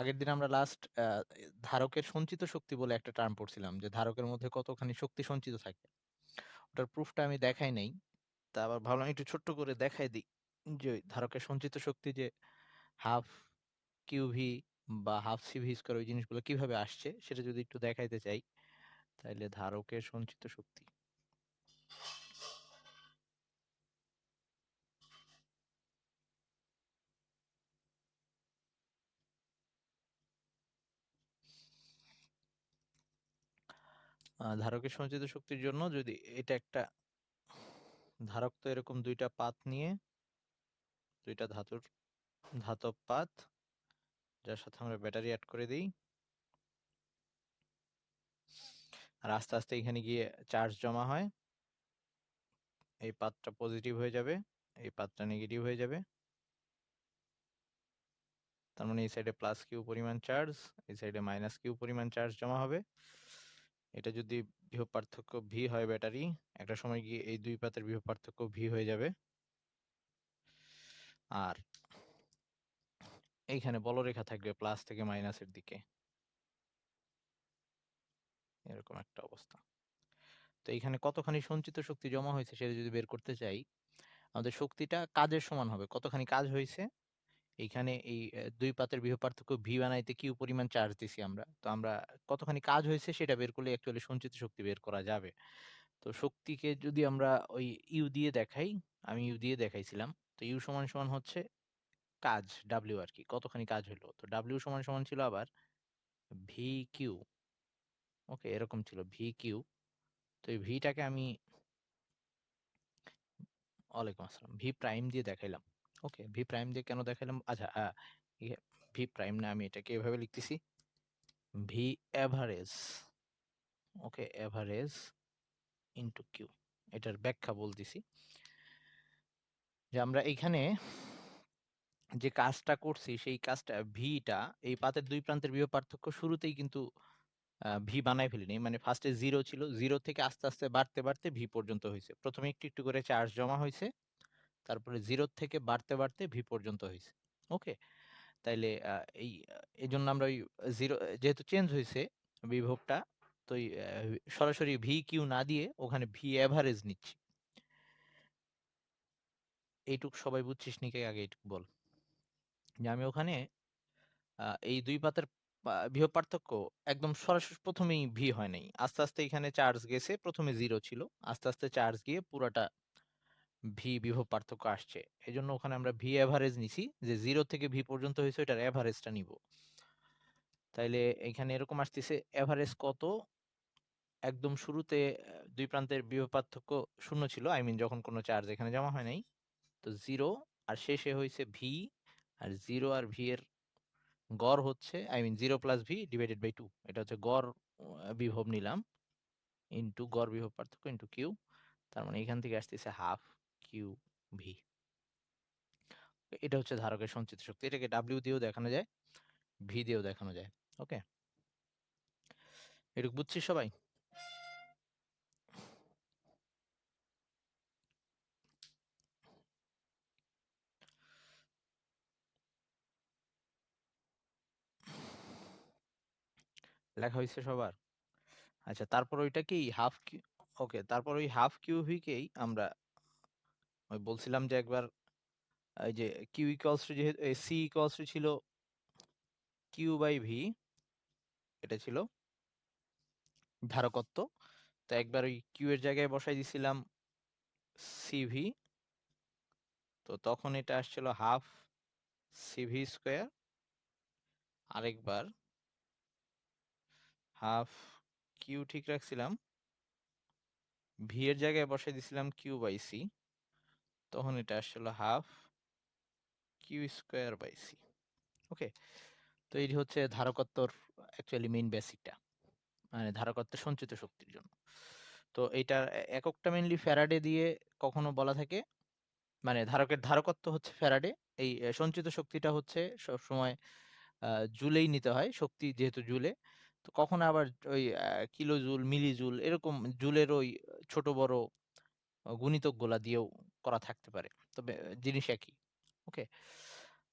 আগের দিন আমরা লাস্ট ধারকের সঞ্চিত শক্তি বলে একটা টার্ম পড়ছিলাম যে ধারকের মধ্যে কতখানি শক্তি সঞ্চিত থাকে। ওটার প্রুফটা আমি দেখাই নাই। তা আবার ভাবলাম একটু ছোট্ট করে দেখাই দিই যে ওই ধারকের সঞ্চিত শক্তি যে হাফ কিউভি বা হাফ সিভি স্কয়ার ওই জিনিসগুলো কিভাবে আসছে সেটা যদি একটু দেখাইতে চাই তাইলে ধারকের সঞ্চিত শক্তি। ধারকের সঞ্চিত শক্তির জন্য যদি এটা একটা ধারক তো এরকম ২ টা পাত নিয়ে ২ টা ধাতব পাত যার সাথে আমরা ব্যাটারি এড করে দেই। আর আস্তে, আস্তে এখানে গিয়ে চার্জ জমা হয়। এই পাতটা পজিটিভ হয়ে যাবে, এই পাতটা নেগেটিভ হয়ে যাবে। তার মানে এই সাইডে প্লাস কিউ পরিমাণ চার্জ, এই সাইডে মাইনাস কিউ পরিমাণ চার্জ জমা হবে। এটা যদি বিভব পার্থক্য ভি হয় ব্যাটারি, একটা সময় গিয়ে এই ২ পাতের বিভব পার্থক্য ভি হয়ে যাবে। আর এইখানে বলরেখা থাকবে প্লাস থেকে মাইনাসের দিকে। এরকম একটা অবস্থা। তো এইখানে কতখানি সঞ্চিত শক্তি জমা হয়েছে সেটা যদি বের করতে চাই, আমাদের শক্তিটা কাজের সমান হবে। কতখানি কাজ হইছে? এইখানে এই ২ পাতের বিভব পার্থক্য ভি বানাইতে কিউ পরিমাণ চার্জ দিছি আমরা। তো আমরা কতখানি কাজ হয়েছে সেটা বের করলে অ্যাকচুয়ালি সঞ্চিত শক্তি বের করা যাবে। তো শক্তিকে যদি আমরা ওই ইউ দিয়ে দেখাই, আমি ইউ দিয়ে দেখাইছিলাম। তো ইউ সমান, সমান হচ্ছে কাজ ডাব্লিউ আরকি। কতখানি কাজ হইলো। তো ডাব্লিউ সমান, সমান ছিল আবার ভি কিউ। ওকে? এরকম ছিল ভি কিউ। তো এই ভিটাকে আমি ওয়ালাইকুম আসসালাম। ভি প্রাইম দিয়ে দেখাইলাম। ওকে? ভি প্রাইম দিয়ে কেন দেখাইলাম? আচ্ছা ইয়ে ভি প্রাইম না আমি এটাকে এভাবে লিখতেছি। V average. Okay? Average into Q. এটার ব্যাখ্যা বলতেছি। যে আমরা এইখানে যে কাজটা করছি সেই কাজটা ভিটা এই পাতের ২ প্রান্তের বিভব পার্থক্য শুরুতেই কিন্তু ভি বানায় ফেলিনি। মানে ফার্স্টে 0 ছিল। 0 থেকে আস্তে, আস্তে বাড়তে, বাড়তে ভি পর্যন্ত হইছে। ১ম এ একটু, একটু করে চার্জ জমা হইছে। তারপরে 0 থেকে বাড়তে, বাড়তে ভি পর্যন্ত হইছে। ওকে? তাইলে এজন্য আমরা ওই 0 যেহেতু চেঞ্জ হইছে বিভবটা, তো ওই সরাসরি ভি কিউ না দিয়ে ওখানে ভি এভারেজ নিচ্ছি। এইটুক সবাই বুঝছিস নাকি আগে এইটুকু বল। যে আমি ওখানে এই ২ পাতের বিভব পার্থক্য একদম সরাসরি ১ম এই ভি হয় নাই। আস্তে, আস্তে এখানে চার্জ গেছে। ১ম এ 0 ছিল। আস্তে, আস্তে চার্জ গিয়ে পুরাটা ভি বিভব পার্থক্য আসছে। এজন্য ওখানে আমরা ভি এভারেজ নিছি যে 0 থেকে ভি পর্যন্ত হইছে ওইটার এভারেজটা নিবো। তাইলে এখানে এরকম আসতেছে এভারেজ কত? একদম শুরুতে ২ প্রান্তের বিভব পার্থক্য ০ ছিল। আই মিন যখন কোন চার্জ এখানে জমা হয় নাই। তো 0 আর শেষে হইছে ভি আর 0 আর ভি এর গড় হচ্ছে I mean 0 plus V divided by 2 এটা হচ্ছে গড় বিভব নিলাম ইনটু গড় বিভব পার্থক্য ইনটু কিউ। তার মানে এখান থেকে আসতেছে হাফ কিউ ভি। এটা হচ্ছে ধারকের সঞ্চিত শক্তি। এটাকে ডাব্লিউ দিয়েও দেখানো যায়, ভি দিয়েও দেখানো যায়। ওকে? এটুকু বুঝছিস সবাই? লেখা হইছে সবার? আচ্ছা তারপর ওইটাকেই হাফ কিউ ওকে তারপর ওই হাফ কিউ ভি কেই আমরা ওই বলছিলাম যে একবার এই যে কিউ ইকুয়ালস টু যেহেতু সি ইকুয়ালস টু ছিল কিউ বাই ভি এটা ছিল ধারকত্ব। তো একবার ওই কিউ এর জায়গায় বসাই দিছিলাম সিভি। তো তখন এটা আসছিল হাফ সিভি স্কয়ার। আরেকবার হাফ কিউ ঠিক রাখছিলাম। ভি এর জায়গায় বসাই দিছিলাম কিউ বাই সি। তখন এটা আসছিল half Q square by C. Okay? তো এই হচ্ছে ধারকত্বর অ্যাকচুয়ালি মেইন বেসিকটা। মানে ধারকত্বের সঞ্চিত শক্তির জন্য। তো এইটার এককটা মেইনলি ফ্যারাডে দিয়ে কখনো বলা থাকে। মানে ধারকের ধারকত্ব হচ্ছে ফ্যারাডে। এই সঞ্চিত শক্তিটা হচ্ছে সবসময় আ জুলেই নিতে হয়। শক্তি যেহেতু জুলে। তো কখনো আবার ওই কিলো জুল, মিলি জুল এরকম জুলের ওই ছোট বড় গুণিতকগুলা দিয়েও করা থাকতে পারে। তবে জিনিস একই। ওকে?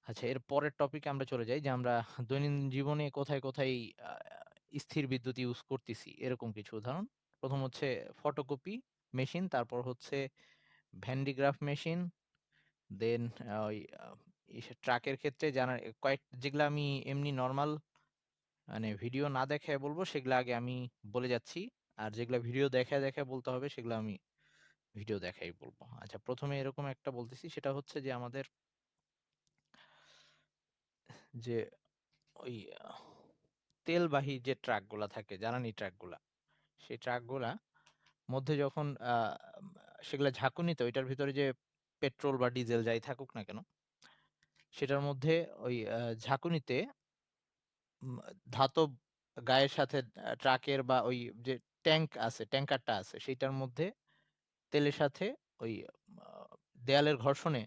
আচ্ছা, এর পরের টপিকে আমরা চলে যাই যে আমরা দৈনন্দিন জীবনে কোথায়, কোথায় আ স্থির বিদ্যুৎ ইউজ করতেছি এরকম কিছু উদাহরণ। ১ম হচ্ছে ফটোকপি মেশিন, তারপর হচ্ছে ভ্যান্ডিগ্রাফ মেশিন, দেন ওই আ ট্রাকের ক্ষেত্রে জানা যেগুলা আমি এমনি নরমাল মানে ভিডিও না দেখায় বলব সেগুলা আগে আমি বলে যাচ্ছি। আর যেগুলা ভিডিও দেখায়, দেখায় বলতে হবে সেগুলা আমি ভিডিও দেখাই বলব। আচ্ছা, ১ম এ এরকম একটা বলতেছি সেটা হচ্ছে যে আমাদের যে ওই আ তেলবাহী যে ট্রাকগুলা থাকে, জ্বালানি ট্রাকগুলা, সেই ট্রাকগুলা মধ্যে যখন সেগুলা ঝাঁকুনিতে ওইটার ভিতরে যে পেট্রোল বা ডিজেল যাই থাকুক না কেন, সেটার মধ্যে ওই ঝাঁকুনিতে উম ধাতব গায়ের সাথে ট্রাকের বা ওই যে ট্যাঙ্কারটা আছে সেইটার মধ্যে তেলের সাথে ওই আ দেয়ালের ঘর্ষণে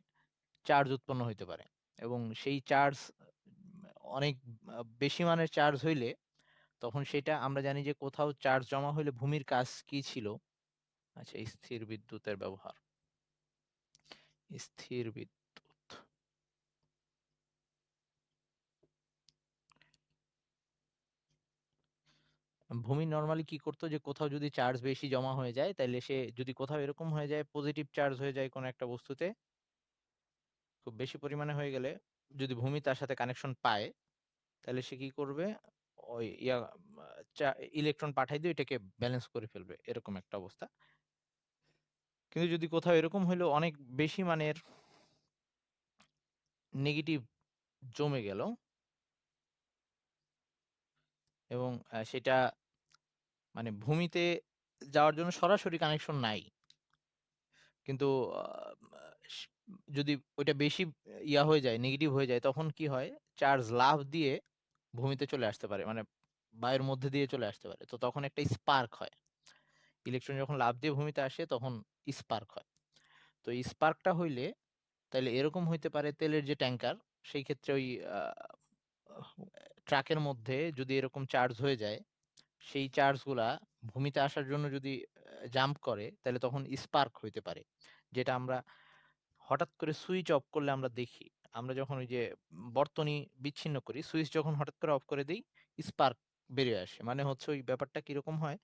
চার্জ উৎপন্ন হইতে পারে। এবং সেই চার্জ অনেক বেশি মানের চার্জ হইলে তখন সেটা আমরা জানি যে কোথাও চার্জ জমা হইলে ভূমির কাজ কি ছিল? আচ্ছা, স্থির বিদ্যুতের ব্যবহার। স্থির বিদ্যুৎ। ভূমি নরমালি কি করত যে কোথাও যদি চার্জ বেশি জমা হয়ে যায় তাইলে সে যদি কোথাও এরকম হয়ে যায় পজিটিভ চার্জ হয়ে যায় কোনো একটা বস্তুতে, খুব বেশি পরিমাণে হয়ে গেলে যদি ভূমি তার সাথে কানেকশন পায় তাহলে সে কি করবে? ওই আ চা ইলেকট্রন পাঠায় দিয়ে এটাকে ব্যালেন্স করে ফেলবে। এরকম একটা অবস্থা। কিন্তু যদি কোথাও এরকম হইলো অনেক বেশি মানের নেগেটিভ জমে গেল এবং সেটা মানে ভূমিতে যাওয়ার জন্য সরাসরি কানেকশন নাই। কিন্তু আ মা স যদি ওইটা বেশি হয়ে যায়, নেগেটিভ হয়ে যায় তখন কি হয়? চার্জ লাফ দিয়ে ভূমিতে চলে আসতে পারে। মানে বায়ুর মধ্যে দিয়ে চলে আসতে পারে। তো তখন একটা স্পার্ক হয়। ইলেকট্রন যখন লাফ দিয়ে ভূমিতে আসে তখন স্পার্ক হয়। তো এই স্পার্কটা হইলে তাইলে এরকম হইতে পারে তেলের যে ট্যাঙ্কার সেই ক্ষেত্রে ওই আ ট্রাকের মধ্যে যদি এরকম চার্জ হয়ে যায়, সেই চার্জগুলা ভূমিতে আসার জন্য যদি জাম্প করে তাইলে তখন স্পার্ক হইতে পারে। যেটা আমরা হঠাৎ করে সুইচ অফ করলে আমরা দেখি। আমরা যখন ওই যে বর্তনী বিচ্ছিন্ন করি, সুইচ যখন হঠাৎ করে অফ করে দেই, স্পার্ক বেরিয়ে আসে। মানে হচ্ছে ওই ব্যাপারটা কিরকম হয়?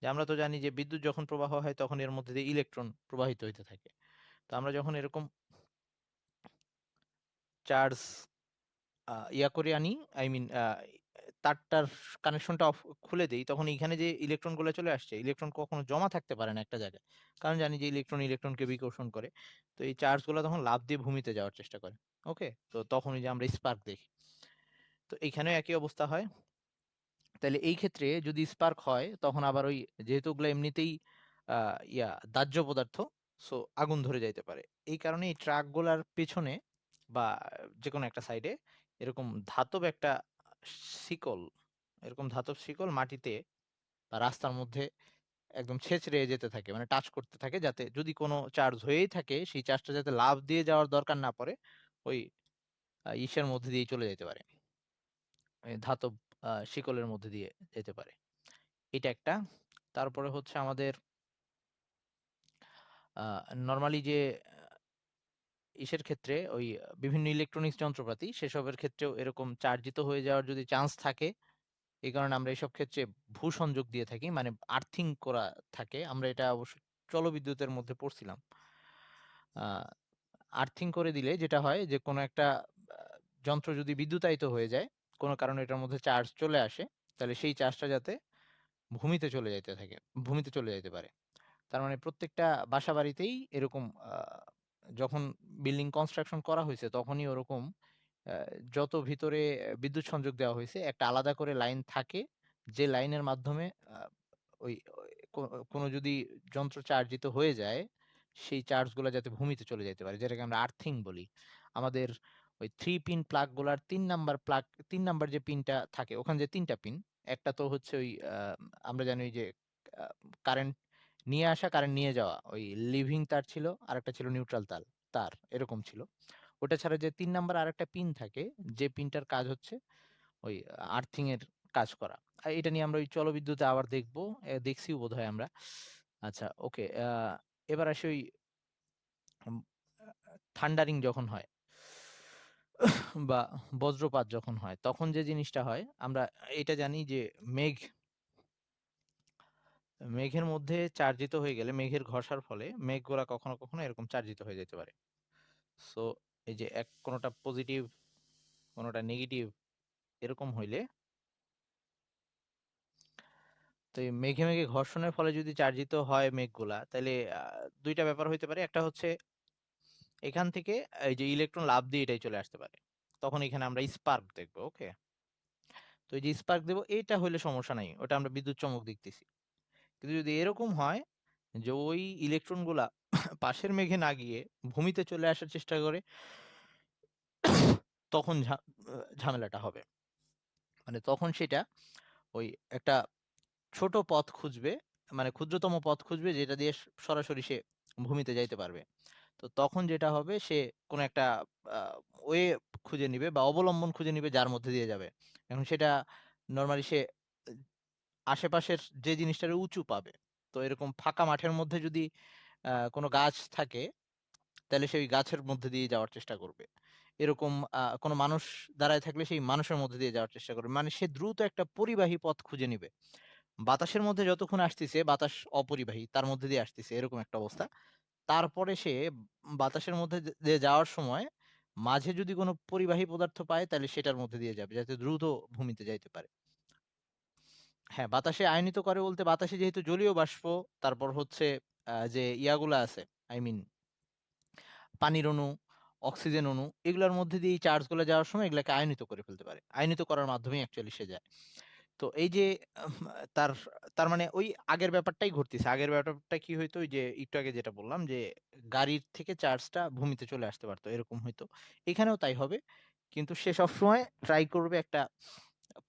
যে আমরা তো জানি যে বিদ্যুৎ যখন প্রবাহ হয় তখন এর মধ্যে দিয়ে ইলেকট্রন প্রবাহিত হইতে থাকে। তো আমরা যখন এরকম চার্জ করে আনি, আই মিন তারটার কানেকশনটা খুলে দেই, তখন এইখানে যে ইলেকট্রন গুলা চলে আসছে, ইলেকট্রন কখনো জমা থাকতে পারে না একটা জায়গায়। কারণ জানি যে ইলেকট্রন ইলেকট্রনকে বিকর্ষণ করে। তো এই চার্জ গুলা তখন লাফ দিয়ে ভূমিতে যাওয়ার চেষ্টা করে। ওকে? তো তখন ওই যে আমরা স্পার্ক দেখি। তো এইখানেও একই অবস্থা হয়। তাইলে এই ক্ষেত্রে যদি স্পার্ক হয় তখন আবার ওই যেহেতু ওগুলা এমনিতেই আ দাহ্য পদার্থ, সো আগুন ধরে যাইতে পারে। এই কারণে এই ট্রাকগুলার পেছনে বা যেকোনো একটা সাইডে এরকম ধাতব একটা শিকল, এরকম ধাতব শিকল মাটিতে বা রাস্তার মধ্যে একদম ছেঁচড়ে যেতে থাকে। মানে টাচ করতে থাকে যাতে যদি কোন চার্জ হয়েই থাকে সেই চার্জটা যাতে লাফ দিয়ে যাওয়ার দরকার না পড়ে, ওই ইসের মধ্যে দিয়েই চলে যাইতে পারে। ধাতব শিকলের মধ্যে দিয়ে যেতে পারে। এটা একটা। তারপরে হচ্ছে আমাদের আ নরমালি যে ইসের ক্ষেত্রে ওই বিভিন্ন ইলেকট্রনিক্স যন্ত্রপাতি সেসবের ক্ষেত্রেও এরকম চার্জিত হয়ে যাওয়ার যদি চান্স থাকে, এই কারণে আমরা এসব ক্ষেত্রে ভূ-সংযোগ দিয়ে থাকি। মানে আর্থিং করা থাকে। আমরা এটা অবশ্য জলবিদ্যুতের মধ্যে পড়ছিলাম। আ আর্থিং করে দিলে যেটা হয় যে কোনো একটা আ যন্ত্র যদি বিদ্যুতায়িত হয়ে যায়, কোনো কারণে এটার মধ্যে চার্জ চলে আসে, তাহলে সেই চার্জটা যাতে ভূমিতে চলে যাইতে থাকে, ভূমিতে চলে যাইতে পারে। তার মানে প্রত্যেকটা বাসাবাড়িতেই এরকম যখন বিল্ডিং কনস্ট্রাকশন করা হইছে তখনই ওরকম আ যত ভিতরে বিদ্যুৎ সংযোগ দেওয়া হইছে একটা আলাদা করে লাইন থাকে। যে লাইনের মাধ্যমে আ ওই ওই কোনো যদি যন্ত্র চার্জিত হয়ে যায়, সেই চার্জ গুলা যাতে ভূমিতে চলে যাইতে পারে। যেটাকে আমরা আর্থিং বলি। আমাদের ওই 3 পিন প্লাগ গুলার ৩ নাম্বার যে পিনটা থাকে ওখানে যে ৩ টা পিন, একটা তো হচ্ছে ওই আমরা জানি ওই যে আ কারেন্ট নিয়ে আসা, কারেন্ট নিয়ে যাওয়া। ওই লিভিং তার ছিল, আরেকটা ছিল নিউট্রাল তার এরকম ছিল। ওটা ছাড়া যে ৩ নাম্বার আরেকটা পিন থাকে, যে পিনটার কাজ হচ্ছে ওই আর্থিং এর কাজ করা। এটা নিয়ে আমরা ওই জলবিদ্যুতে আবার দেখব। দেখছিও বোধহয় আমরা। আচ্ছা, ওকে। এবার আসি ওই উম আ থান্ডারিং যখন হয়। বা বজ্রপাত যখন হয় তখন যে জিনিসটা হয় আমরা এটা জানি যে মেঘ মেঘের মধ্যে চার্জিত হয়ে গেলে মেঘের ঘষার ফলে মেঘগুলা কখনো কখনো এরকম চার্জিত হয়ে যেতে পারে। সো এই যে কোনোটা পজিটিভ কোনোটা নেগেটিভ এরকম হইলে তো এই মেঘে মেঘে ঘর্ষণের ফলে যদি চার্জিত হয় মেঘগুলা তাহলে দুইটা ব্যাপার হইতে পারে। একটা হচ্ছে এখান থেকে এই যে ইলেকট্রন লাফ দিয়ে এটাই চলে আসতে পারে। তখন এখানে আমরা স্পার্ক দেখবো। ওকে, তো এই যে স্পার্ক দেবো এইটা হইলে সমস্যা নাই, ওটা আমরা বিদ্যুৎ চমক দেখতেছি। কিন্তু যদি এরকম হয় যে ওই ইলেকট্রন গুলা পাশের মেঘে না গিয়ে ভূমিতে চলে আসার চেষ্টা করে, তখন ঝামেলাটা হবে। মানে তখন সেটা ওই একটা ছোট পথ খুঁজবে, মানে ক্ষুদ্রতম পথ খুঁজবে যেটা দিয়ে সরাসরি সে ভূমিতে যাইতে পারবে। তো তখন যেটা হবে সে কোনো একটা ওয়ে খুঁজে নিবে বা অবলম্বন খুঁজে নিবে যার মধ্যে দিয়ে যাবে। এখন সেটা নরমালি সে আশেপাশের যে জিনিসটারে উঁচু পাবে। তো এরকম ফাঁকা মাঠের মধ্যে যদি কোনো গাছ থাকে তাইলে সে ওই গাছের মধ্যে দিয়ে যাওয়ার চেষ্টা করবে। এরকম কোনো মানুষ দাঁড়ায় থাকলে সেই মানুষের মধ্যে দিয়ে যাওয়ার চেষ্টা করবে। মানে সে দ্রুত একটা পরিবাহী পথ খুঁজে নিবে। বাতাসের মধ্যে যতক্ষণ আসতিছে বাতাস অপরিবাহী, তার মধ্যে দিয়ে আসতিছে এরকম একটা অবস্থা। তারপরে সে বাতাসের মধ্যে দিয়ে যাওয়ার সময় মাঝে যদি কোনো পরিবাহী পদার্থ পায় তাহলে সেটার মধ্যে দিয়ে যাবে যাতে দ্রুত ভূমিতে যাইতে পারে। হ্যাঁ, বাতাসে আয়নিত করে বলতে বাতাসে যেহেতু জলীয় বাষ্প, তারপর হচ্ছে যে ইয়াগুলা আছে, আই মিন পানির অণু, অক্সিজেন অণু এগুলার মধ্যে দিয়ে এই চার্জ গুলা যাওয়ার সময় এগুলাকে আয়নিত করে ফেলতে পারে। আয়নিত করার মাধ্যমেই অ্যাকচুয়ালি সে যায়। তো এই যে আহ, তার তার মানে ওই আগের ব্যাপারটাই ঘটতেছে। আগের ব্যাপারটা কি হইতো ওই যে একটু আগে যেটা বললাম যে গাড়ির থেকে চার্জটা ভূমিতে চলে আসতে পারতো এরকম হইতো। এখানেও তাই হবে। কিন্তু সে সবসময় ট্রাই করবে একটা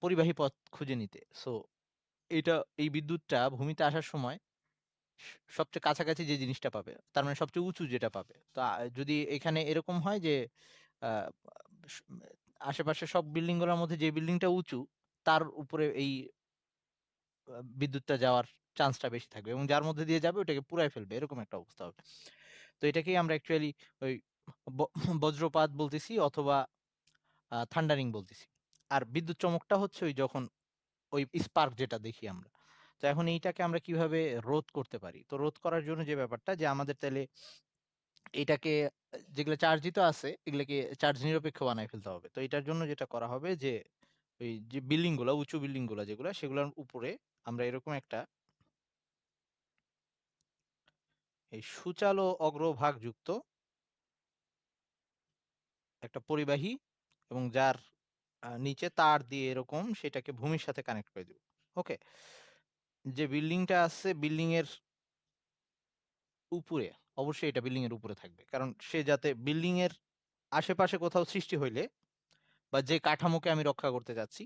পরিবাহী পথ খুঁজে নিতে। সো এটা এই বিদ্যুৎটা ভূমিতে আসার সময় সবচেয়ে কাছাকাছি যে জিনিসটা পাবে, তার মানে সবচেয়ে উঁচু যেটা পাবে। তো যদি এখানে এরকম হয় যে আ স আশেপাশের সব বিল্ডিং গুলোর মধ্যে যে বিল্ডিংটা উঁচু, তার উপরে এই বিদ্যুৎটা যাওয়ার চান্সটা বেশি থাকবে এবং যার মধ্যে দিয়ে যাবে ওটাকে পুড়ায় ফেলবে। এরকম একটা অবস্থা হবে। তো এটাকেই আমরা অ্যাকচুয়ালি ওই ব বজ্রপাত বলতেছি অথবা থান্ডারিং বলতেছি। আর বিদ্যুৎ চমকটা হচ্ছে ওই যখন ওই স্পার্ক যেটা দেখি আমরা। তো এখন এইটাকে আমরা কিভাবে রোধ করতে পারি? তো রোধ করার জন্য যে ব্যাপারটা যে আমাদের তাইলে এটাকে যেগুলা চার্জিত আছে এগুলাকে চার্জ নিরপেক্ষ বানায় ফেলতে হবে। তো এটার জন্য যেটা করা হবে যে ওই যে বিল্ডিং গুলা, উঁচু বিল্ডিং গুলা যেগুলা সেগুলার উপরে আমরা এরকম একটা এই সূচালো অগ্রভাগ যুক্ত একটা পরিবাহী এবং যার নিচে তার দিয়ে এরকম সেটাকে ভূমির সাথে কানেক্ট করে দিব। ওকে? যে বিল্ডিংটা আছে বিল্ডিং এর উপরে, অবশ্যই এটা বিল্ডিং এর উপরে থাকবে। কারণ সে যাতে বিল্ডিং এর আশেপাশে কোথাও সৃষ্টি হইলে বা যে কাঠামোকে আমি রক্ষা করতে চাচ্ছি,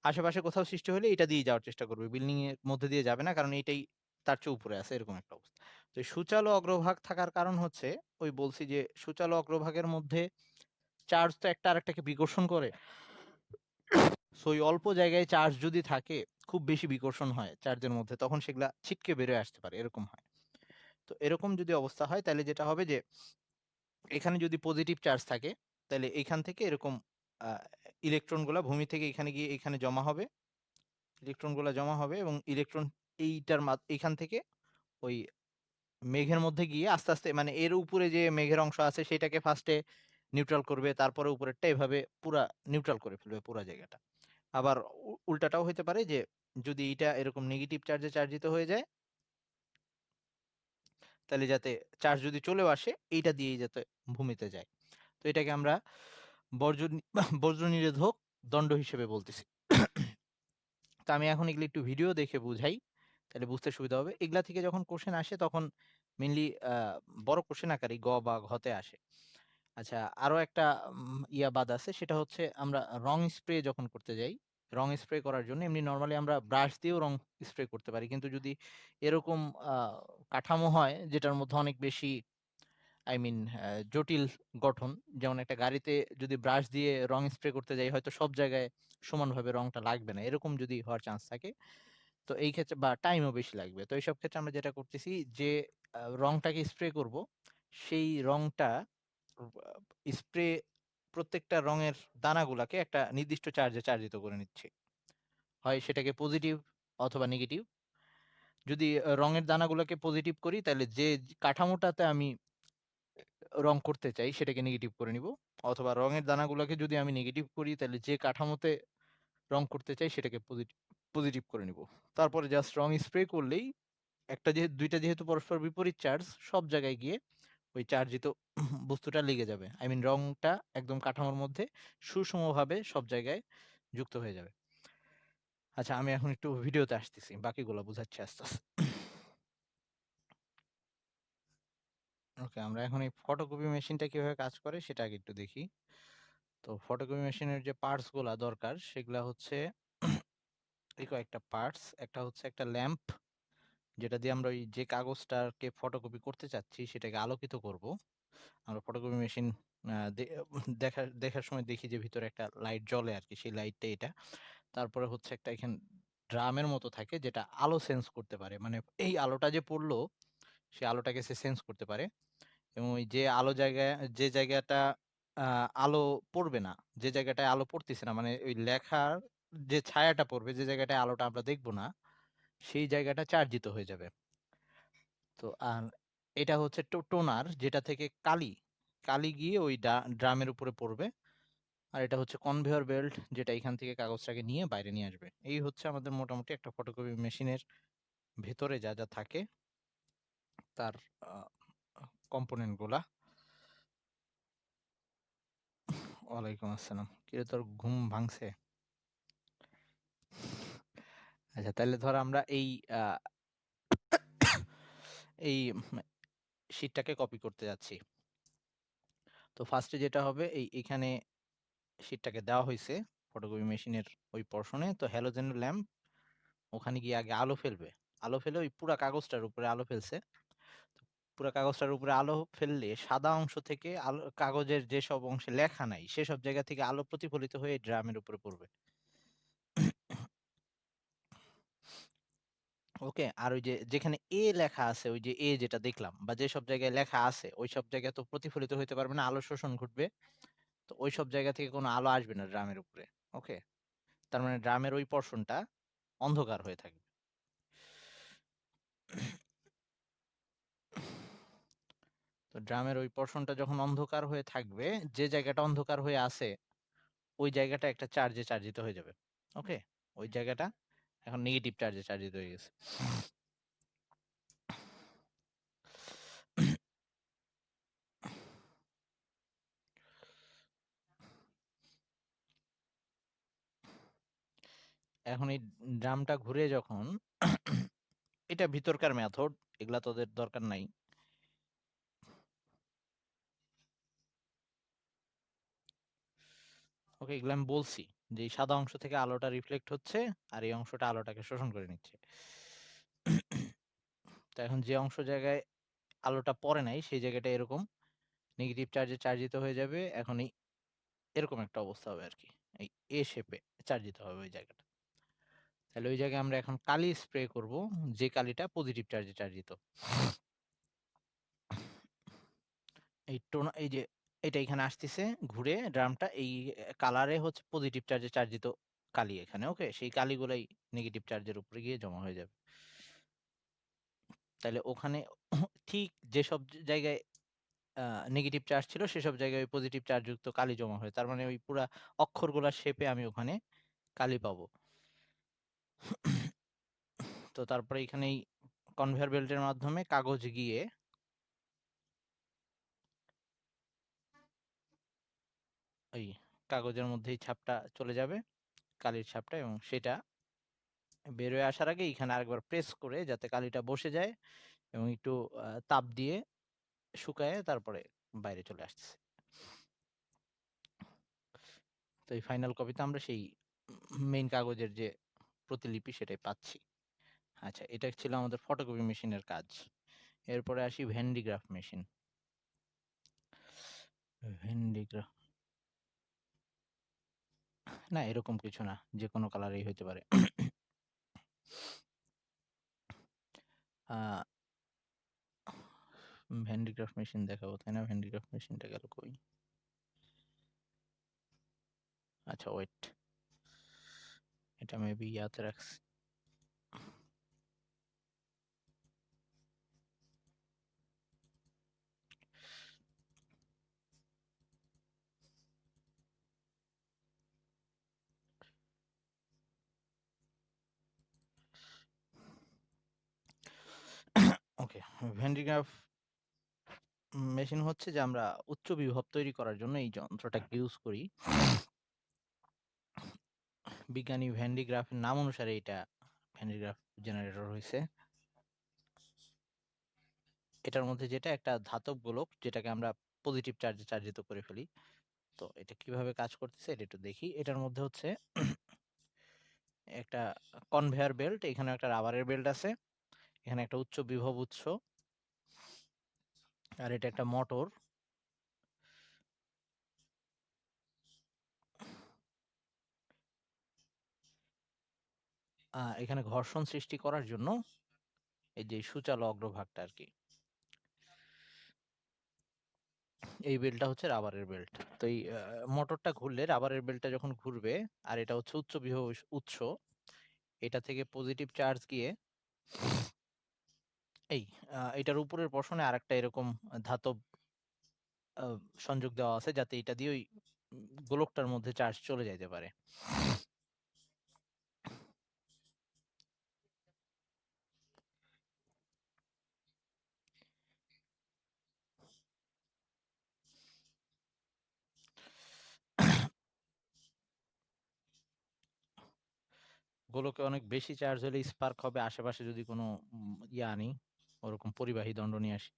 আশেপাশে কোথাও সৃষ্টি হলে এটা দিয়ে যাওয়ার চেষ্টা করবে। বিল্ডিং এর মধ্যে দিয়ে যাবে না। কারণ এটাই তার চেয়ে উপরে আছে এরকম একটা অবস্থা। তো এই সূচালো অগ্রভাগ থাকার কারণ হচ্ছে ওই বলছি যে সূচালো অগ্রভাগের মধ্যে চার্জ তো একটা আরেকটাকে বিকর্ষণ করে। সো ওই অল্প জায়গায় চার্জ যদি থাকে, খুব বেশি বিকর্ষণ হয় চার্জের মধ্যে তখন সেগুলা ছিটকে বের হয়ে আসতে পারে। এরকম হয়। তো এরকম যদি অবস্থা হয় তাহলে যেটা হবে যে এখানে যদি পজিটিভ চার্জ থাকে তাহলে এইখান থেকে এরকম আ ইলেকট্রন গুলা ভূমি থেকে এখানে গিয়ে এখানে জমা হবে। ইলেকট্রন গুলা জমা হবে এবং ইলেকট্রন এইটার এইখান থেকে ওই মেঘের মধ্যে গিয়ে আস্তে, আস্তে মানে এর উপরে যে মেঘের অংশ আছে সেটাকে ফার্স্টে নিউট্রাল করবে। তারপরে উপরেরটা এভাবে পুরা নিউট্রাল করে ফেলবে পুরা জায়গাটা। আবার উল্টাটাও হইতে পারে যে যদি এইটা এরকম নেগেটিভ চার্জে চার্জিত হয়ে যায় তাহলে যাতে চার্জ যদি চলেও আসে এইটা দিয়েই যাতে ভূমিতে যায়। তো এটাকে আমরা বর্জ্য বজ্র নিরোধক দণ্ড হিসেবে বলতেছি। তো আমি এখন এগুলো একটু ভিডিও দেখে বুঝাই, তাহলে বুঝতে সুবিধা হবে। এগুলা থেকে যখন কোশ্চেন আসে তখন মেইনলি বড় কোশ্চেন আকারে গ বা ঘতে আসে। আচ্ছা, আরো একটা বাদ আছে সেটা হচ্ছে আমরা রং স্প্রে যখন করতে যাই, রং স্প্রে করার জন্য এমনি নরমালি আমরা ব্রাশ দিয়েও রং স্প্রে করতে পারি। কিন্তু যদি এরকম আ কাঠামো হয় যেটার মধ্যে অনেক বেশি আই মিন জটিল গঠন, যেমন একটা গাড়িতে যদি ব্রাশ দিয়ে রং স্প্রে করতে যাই হয়তো সব জায়গায় সমানভাবে রংটা লাগবে না। এরকম যদি হওয়ার চান্স থাকে তো এই ক্ষেত্রে বা টাইমও বেশি লাগবে। তো এইসব ক্ষেত্রে আমরা যেটা করতেছি যে রংটাকে স্প্রে করব সেই রংটা স্প্রে প্রত্যেকটা রঙের দানাগুলাকে একটা নির্দিষ্ট চার্জে চার্জিত করে নিচ্ছি। হয় সেটাকে পজিটিভ অথবা নেগেটিভ। যদি রঙের দানাগুলাকে পজিটিভ করি তাহলে যে কাঠামোটাতে আমি রং করতে চাই সেটাকে নেগেটিভ করে নিব। অথবা রঙের দানাগুলাকে যদি আমি নেগেটিভ করি তাহলে যে কাঠামোতে রং করতে চাই সেটাকে পজিটিভ করে নিব। তারপরে জাস্ট রং স্প্রে করলেই একটা ২ টা যেহেতু পরস্পর বিপরীত চার্জ সব জায়গায় গিয়ে ওই চার্জিত বস্তুটা লেগে যাবে। আই মিন রংটা একদম কাঠামোর মধ্যে সুষমভাবে সব জায়গায় যুক্ত হয়ে যাবে। আচ্ছা, আমি এখন একটু ভিডিওতে আসতেছি। বাকিগুলা বুঝাচ্ছি আস্তে, আস্তে। ওকে, আমরা এখন এই ফটোকপি মেশিনটা কিভাবে কাজ করে সেটা আগে একটু দেখি। তো ফটোকপি মেশিনের যে পার্টস গুলা দরকার সেগুলা হচ্ছে এই কয়েকটা পার্টস। একটা হচ্ছে একটা ল্যাম্প, যেটা দিয়ে আমরা ওই যে কাগজটাকে ফটোকপি করতে চাচ্ছি সেটাকে আলোকিত করব। আমরা ফটোকপি মেশিন দেখার সময় দেখি যে ভিতরে একটা লাইট জ্বলে আরকি, সেই লাইটটা এটা। তারপরে হচ্ছে একটা এখানে ড্রামের মতো থাকে যেটা আলো সেন্স করতে পারে। মানে এই আলোটা যে পড়লো সেই আলোটাকে সে সেন্স করতে পারে। এবং ওই যে আলো জায়গায় যে জায়গাটা আলো পড়বে না, যে জায়গাটায় আলো পড়তেছে না, মানে ওই লেখার যে ছায়াটা পড়বে, যে জায়গাটায় আলোটা আমরা দেখব না, সেই জায়গাটা চার্জিত হয়ে যাবে। তো আর এটা হচ্ছে টোনার, যেটা থেকে কালি গিয়ে ওই ড্রামের উপরে পড়বে। আর এটা হচ্ছে কনভেয়র বেল্ট, যেটা এখান থেকে কাগজটাকে নিয়ে বাইরে নিয়ে আসবে। এই হচ্ছে আমাদের মোটামুটি একটা ফটোকপি মেশিনের ভেতরে যা যা থাকে তার কম্পোনেন্ট গুলা। ওয়ালাইকুম আসসালাম। কিরে, তোর ঘুম ভাঙছে? আচ্ছা, তাহলে ধর আমরা আহ, এই শীটটাকে কপি করতে যাচ্ছি। তো ফার্স্টে যেটা হবে, এখানে শীটটাকে দেওয়া হয়েছে ফটোকপি মেশিনের ওই পর্শনে। তো হ্যালোজেন ল্যাম্প ওখানে গিয়ে আগে আলো ফেলবে। আলো ফেলে ওই পুরা কাগজটার উপরে আলো ফেলছে। পুরা কাগজটার উপরে আলো ফেললে সাদা অংশ থেকে আলো, কাগজের যেসব অংশে লেখা নাই সেসব জায়গা থেকে আলো প্রতিফলিত হয়ে ড্রামের উপরে পড়বে। ওকে, আর ওই যে যেখানে এ লেখা আছে, ওই যে এ যেটা দেখলাম, বা যেসব জায়গায় লেখা আছে ওই সব জায়গায় তো প্রতিফলিত হইতে পারবে না, আলো শোষণ ঘটবে। তো ওই সব জায়গা থেকে কোনো আলো আসবে না ড্রামের উপরে। ওকে, তার মানে ড্রামের ওই পর্শনটা অন্ধকার হয়ে থাকবে। তো ড্রামের ওই পর্শনটা যখন অন্ধকার হয়ে থাকবে, যে জায়গাটা অন্ধকার হয়ে আছে ওই জায়গাটা একটা চার্জে চার্জিত হয়ে যাবে। ওকে, ওই জায়গাটা এখন নেগেটিভ চার্জে চার্জিত হয়ে গেছে। এখন এই ড্রামটা ঘুরে যখন এটা ভিতরকার মেথড, এগুলা তোদের দরকার নাই। ওকে, এগুলো আমি বলছি যে এই সাদা অংশ থেকে আলোটা রিফ্লেক্ট হচ্ছে আর এই অংশটা আলোটাকে শোষণ করে নিচ্ছে। তো এখন যে অংশ জায়গায় আলোটা পড়ে নাই সেই জায়গাটা এরকম নেগেটিভ চার্জে চার্জিত হয়ে যাবে। এখন এরকম একটা অবস্থা হবে আর কি, এই এ শেপে চার্জিত হবে ওই জায়গাটা। তাহলে ওই জায়গায় আমরা এখন কালি স্প্রে করব, যে কালিটা পজিটিভ চার্জে চার্জিত। এই টোনা, এই যে এটা এখানে আসতেছে ঘুরে ড্রামটা, এই কালারে হচ্ছে পজিটিভ চার্জে চার্জিত কালি এখানে। ওকে, সেই কালিগুলাই নেগেটিভ চার্জের উপরে গিয়ে জমা হয়ে যাবে। তাহলে ওখানে ঠিক যেসব জায়গায় নেগেটিভ চার্জ ছিল সেসব জায়গায় ওই পজিটিভ চার্জ যুক্ত কালি জমা হয়। তার মানে ওই পুরা অক্ষরগুলার শেপে আমি ওখানে কালি পাবো। তো তারপরে এখানে এই কনভেয়ার বেল্টের মাধ্যমে কাগজ গিয়ে ওই কাগজের মধ্যেই ছাপটা চলে যাবে, কালির ছাপটা, এবং সেটা বের হয়ে আসার আগে এখানে আরেকবার প্রেস করে যাতে কালিটা বসে যায় এবং একটু তাপ দিয়ে শুকায় তারপরে বাইরে চলে আসতেছে। তো এই ফাইনাল কপিতে আমরা সেই মেইন কাগজের যে প্রতিলিপি সেটাই পাচ্ছি। আচ্ছা, এটা ছিল আমাদের ফটোকপি মেশিনের কাজ। এরপরে আসি ভ্যান্ডিগ্রাফ মেশিন। ভ্যান্ডিগ্রাফ, না এরকম কিছু না, যে কোনো কালারেই হইতে পারে। আহ ভ্যান্ডিগ্রাফ মেশিন দেখাবো তাই না? ভ্যান্ডিগ্রাফ মেশিনটা গেল কই? আচ্ছা ওয়েট, এটা মেবি ইয়াতে রাখছি। ওকে, ভ্যান্ডিগ্রাফ মেশিন হচ্ছে যে আমরা উচ্চ বিভব তৈরি করার জন্য এই যন্ত্রটাকে ইউজ করি। বিজ্ঞানী ভ্যান্ডিগ্রাফের নাম অনুসারে এটা ভ্যান্ডিগ্রাফ জেনারেটর হয়েছে। এটার মধ্যে যেটা একটা ধাতব গোলক, যেটাকে আমরা পজিটিভ চার্জে চার্জিত করে ফেলি। তো এটা কিভাবে কাজ করতেছে এটা একটু দেখি। এটার মধ্যে হচ্ছে একটা কনভেয়ার বেল্ট, এখানে একটা রাবারের বেল্ট আছে, এখানে একটা উচ্চ বিভব উৎস, আর এটা একটা মোটর। এখানে ঘর্ষণ সৃষ্টি করার জন্য এই যে সূচালো অগ্রভাগটা আর কি, এই বেল্টটা হচ্ছে রাবারের বেল্ট। তো এই মোটরটা ঘুরলে রাবারের বেল্টটা যখন ঘুরবে, আর এটা হচ্ছে উচ্চ বিভব উৎস, এটা থেকে পজিটিভ চার্জ গিয়ে এই এটার উপরের পর্শনে আরেকটা এরকম ধাতব সংযোগ দেওয়া আছে, যাতে এটা দিয়ে ওই গোলকটার মধ্যে চার্জ চলে যাইতে পারে। গোলকে অনেক বেশি চার্জ হলে স্পার্ক হবে, আশেপাশে যদি কোনো ইয়া আনি, ওরকম পরিবাহী দণ্ড নিয়ে আসি।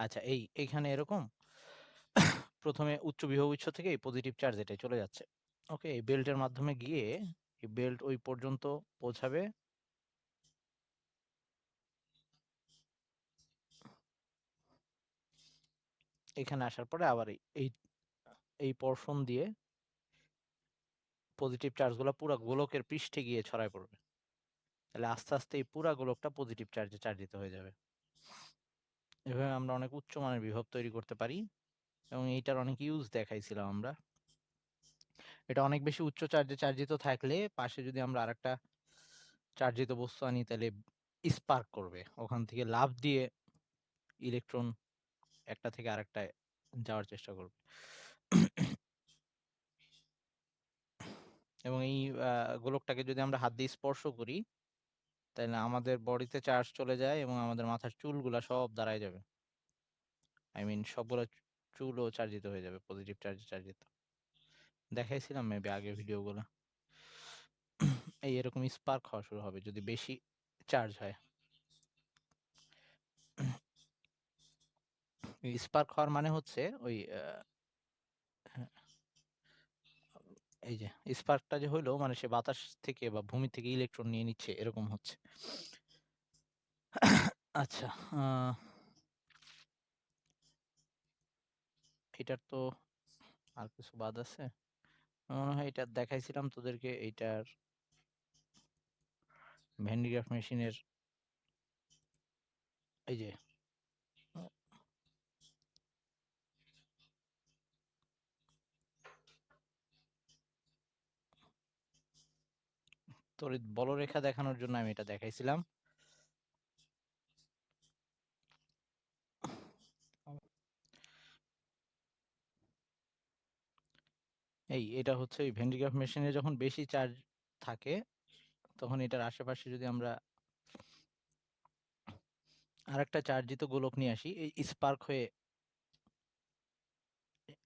আচ্ছা, এইখানে এরকম প্রথমে উচ্চ বিভব উৎস থেকে এই পজিটিভ চার্জ এটাই চলে যাচ্ছে। ওকে, এই বেল্টের মাধ্যমে গিয়ে এই বেল্ট ওই পর্যন্ত পৌঁছাবে। এখানে আসার পরে আবার এই এই পোর্শন দিয়ে পজিটিভ চার্জগুলো পুরো গোলকের পৃষ্ঠে গিয়ে ছড়ায় পড়বে। তাহলে আস্তে আস্তে এই পুরা গোলকটা পজিটিভ চার্জে চার্জিত হয়ে যাবে। এভাবে আমরা অনেক উচ্চমানের বিভব তৈরি করতে পারি, এবং এইটার অনেক ইউজ দেখাইছিলাম আমরা। এটা অনেক বেশি উচ্চ চার্জে চার্জিত থাকলে পাশে যদি আমরা আরেকটা চার্জিত বস্তু আনি, তাহলে স্পার্ক করবে, ওখান থেকে লাফ দিয়ে ইলেকট্রন একটা থেকে আরেকটায় যাওয়ার চেষ্টা করবে। এবং এই গোলকটাকে যদি আমরা হাত দিয়ে স্পর্শ করি, তাহলে আমাদের বডিতে চার্জ চলে যায় এবং আমাদের মাথার চুলগুলা সব দাঁড়ায় যাবে। আই মিন সবগুলা চুলও চার্জিত হয়ে যাবে, পজিটিভ চার্জে চার্জিত। দেখাইছিলাম মেবি আগের ভিডিওগুলো। এই এরকম স্পার্ক হওয়া শুরু হবে যদি বেশি চার্জ হয়। স্পার্ক হওয়ার মানে হচ্ছে ওই হ্যাঁ, এই যে স্পার্কটা যে হইলো, মানে সে বাতাস থেকে বা ভূমি থেকে ইলেকট্রন নিয়ে নিচ্ছে, এরকম হচ্ছে। আচ্ছা, এটার তো আর কিছু বাদ আছে মনে হয়। এটা দেখাইছিলাম তোদেরকে, এইটার ভ্যান্ডিগ্রাফ মেশিনের এই যে তড়িৎ বলরেখা দেখানোর জন্য আমি এটা দেখাইছিলাম। এটা হচ্ছে ওই ভ্যান্ডিগ্রাফ মেশিনে যখন বেশি চার্জ থাকে, তখন এটার আশেপাশে যদি আমরা আরেকটা চার্জিত গোলক নিয়ে আসি, এই স্পার্ক হয়ে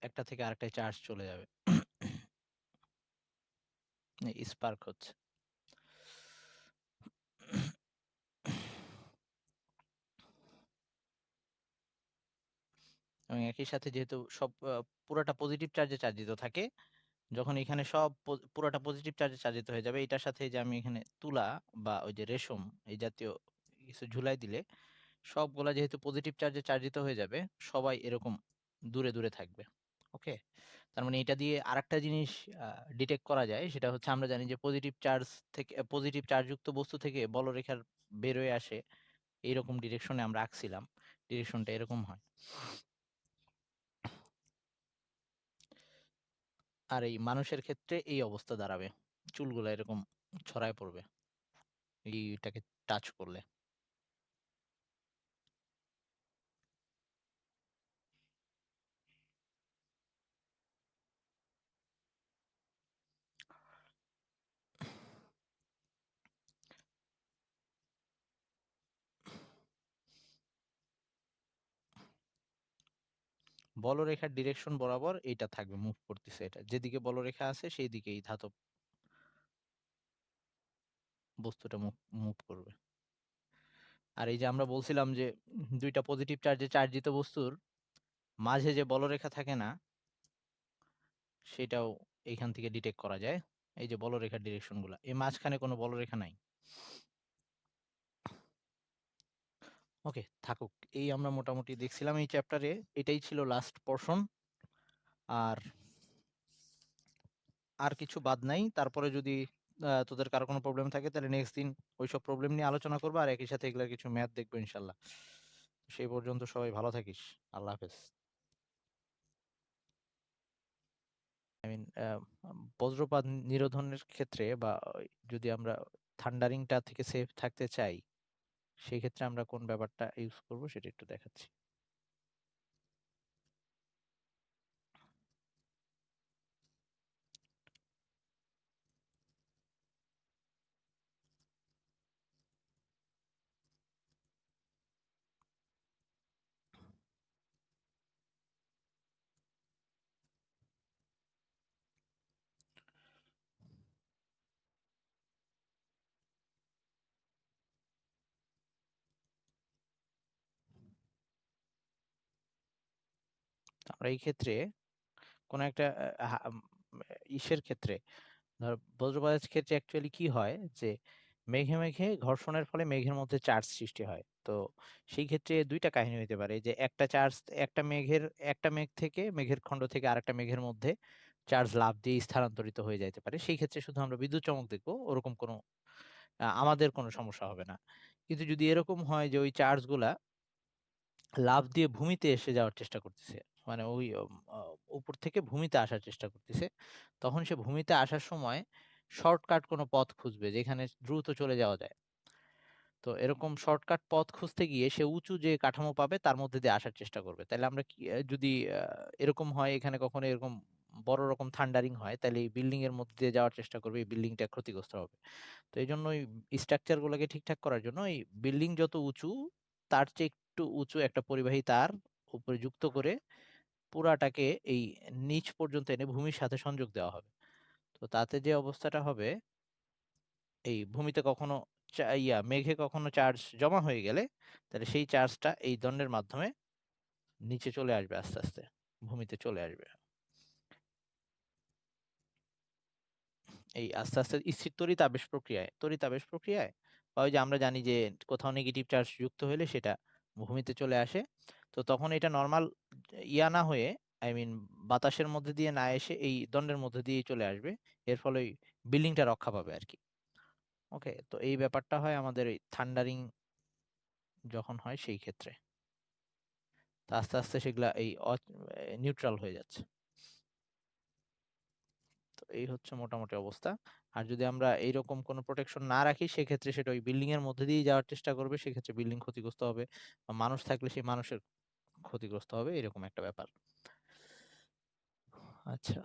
একটা থেকে আরেকটায় চার্জ চলে যাবে। স্পার্ক হচ্ছে। এবং একই সাথে যেহেতু সব পুরাটা পজিটিভ চার্জে চার্জিত থাকে, যখন এখানে সব পুরাটা পজিটিভ চার্জে চার্জিত হয়ে যাবে, এটার সাথে যে আমি এখানে তুলা বা ওই যে রেশম এই জাতীয় কিছু ঝুলাই দিলে, সবগুলা যেহেতু পজিটিভ চার্জে চার্জিত হয়ে যাবে, সবাই এরকম দূরে দূরে থাকবে। ওকে, তার মানে এটা দিয়ে আরেকটা জিনিস ডিটেক্ট করা যায়, সেটা হচ্ছে আমরা জানি যে পজিটিভ চার্জ থেকে, পজিটিভ চার্জযুক্ত বস্তু থেকে বলরেখার বের হয়ে আসে, এইরকম ডিরেকশনে আমরা আঁকছিলাম, ডিরেকশনটা এরকম হয়। আর এই মানুষের ক্ষেত্রে এই অবস্থা দাঁড়াবে। চুলগুলা এরকম ছড়ায় পড়বে এইটাকে টাচ করলে। বলরেখার ডিরেকশন বরাবর এইটা থাকবে, মুভ করতেছে এটা। যেদিকে বলরেখা আছে সেই দিকে এই ধাতব বস্তুটা মুভ মুভ করবে। আর এই যে আমরা বলছিলাম যে ২ টা পজিটিভ চার্জে চার্জিত বস্তুর মাঝে যে বলরেখা থাকে না, সেটাও এইখান থেকে ডিটেক্ট করা যায়। এই যে বলরেখার ডিরেকশন গুলা, এই মাঝখানে কোনো বলরেখা নাই। ওকে, থাকুক। এই আমরা মোটামুটি দেখছিলাম এই চ্যাপ্টারে। এটাই ছিল লাস্ট পোরশন। আর আর কিছু বাদ নাই। তারপরে যদি তোদের কারো কোনো প্রবলেম থাকে তাহলে নেক্সট দিন ওইসব প্রবলেম নিয়ে আলোচনা করবো, আর একই সাথে এগুলার কিছু ম্যাথ দেখবো ইনশাল্লাহ। সেই পর্যন্ত সবাই ভালো থাকিস। আল্লাহ হাফেজ। আই মিন বজ্রপাত নিরোধনের ক্ষেত্রে বা যদি আমরা থান্ডারিংটা থেকে সেফ থাকতে চাই, সেই ক্ষেত্রে আমরা কোন ব্যাপারটা ইউজ করব সেটা একটু দেখাচ্ছি। আমরা এই ক্ষেত্রে কোন একটা ইসের ক্ষেত্রে, ধর বজ্রপাতের ক্ষেত্রে অ্যাকচুয়ালি কি হয় যে মেঘে মেঘে ঘর্ষণের ফলে মেঘের মধ্যে চার্জ সৃষ্টি হয়। তো সেই ক্ষেত্রে দুইটা কাহিনী হইতে পারে, যে একটা চার্জ, একটা মেঘ থেকে, মেঘের খণ্ড থেকে আরেকটা মেঘের মধ্যে চার্জ লাফ দিয়ে স্থানান্তরিত হয়ে যাইতে পারে। সেই ক্ষেত্রে শুধু আমরা বিদ্যুৎ চমক দেখবো, ওরকম কোনো আমাদের কোনো সমস্যা হবে না। কিন্তু যদি এরকম হয় যে ওই চার্জ গুলা লাফ দিয়ে ভূমিতে এসে যাওয়ার চেষ্টা করতেছে, মানে ওই উপর থেকে ভূমিতে আসার চেষ্টা করতেছে, তখন সে ভূমিতে আসার সময় শর্টকাট কোনো পথ খুঁজবে যেখানে দ্রুত চলে যাওয়া যায়। তো এরকম শর্টকাট পথ খুঁজতে গিয়ে সে উঁচু যে কাঠামো পাবে তার মধ্যে দিয়ে আসার চেষ্টা করবে। তাহলে আমরা কি যদি এরকম হয়, এখানে কখনো এরকম বড় রকম থান্ডারিং হয়, তাহলে এই বিল্ডিং এর মধ্যে দিয়ে যাওয়ার চেষ্টা করবে, এই বিল্ডিংটা ক্ষতিগ্রস্ত হবে। তো এই জন্য এই স্ট্রাকচার গুলোকে ঠিকঠাক করার জন্য এই বিল্ডিং যত উঁচু, তার চেয়ে একটু উঁচু একটা পরিবাহী তার উপরে যুক্ত করে পুরাটাকে এই নিচ পর্যন্ত এনে ভূমির সাথে সংযোগ দেওয়া হবে। তো তাতে যে অবস্থাটা হবে, এই ভূমিতে কখনো মেঘে কখনো চার্জ জমা হয়ে গেলে, তাহলে সেই চার্জটা এই দণ্ডের মাধ্যমে নিচে চলে আসবে, আস্তে আস্তে ভূমিতে চলে আসবে। এই আস্তে আস্তে স্থির তড়িৎ আবেশ প্রক্রিয়ায় বা ওই যে আমরা জানি যে কোথাও নেগেটিভ চার্জ যুক্ত হলে সেটা ভূমিতে চলে আসে। তো তখন এটা নর্মাল না হয়ে, আই মিন বাতাসের মধ্যে দিয়ে না এসে এই দণ্ডের মধ্যে দিয়ে চলে আসবে। এর ফলে ওই বিল্ডিংটা রক্ষা পাবে আর কি। ওকে, তো এই ব্যাপারটা হয় আমাদের এই থান্ডারিং যখন হয় সেই ক্ষেত্রে। তো আস্তে আস্তে সেগুলা এই নিউট্রাল হয়ে যাচ্ছে। তো এই হচ্ছে মোটামুটি অবস্থা। আর যদি আমরা এইরকম কোনো প্রোটেকশন না রাখি, সেক্ষেত্রে সেটা ওই বিল্ডিং এর মধ্যে দিয়ে যাওয়ার চেষ্টা করবে, সেক্ষেত্রে বিল্ডিং ক্ষতিগ্রস্ত হবে, বা মানুষ থাকলে সেই মানুষের ক্ষতিগ্রস্ত হবে, এরকম একটা ব্যাপার। আচ্ছা।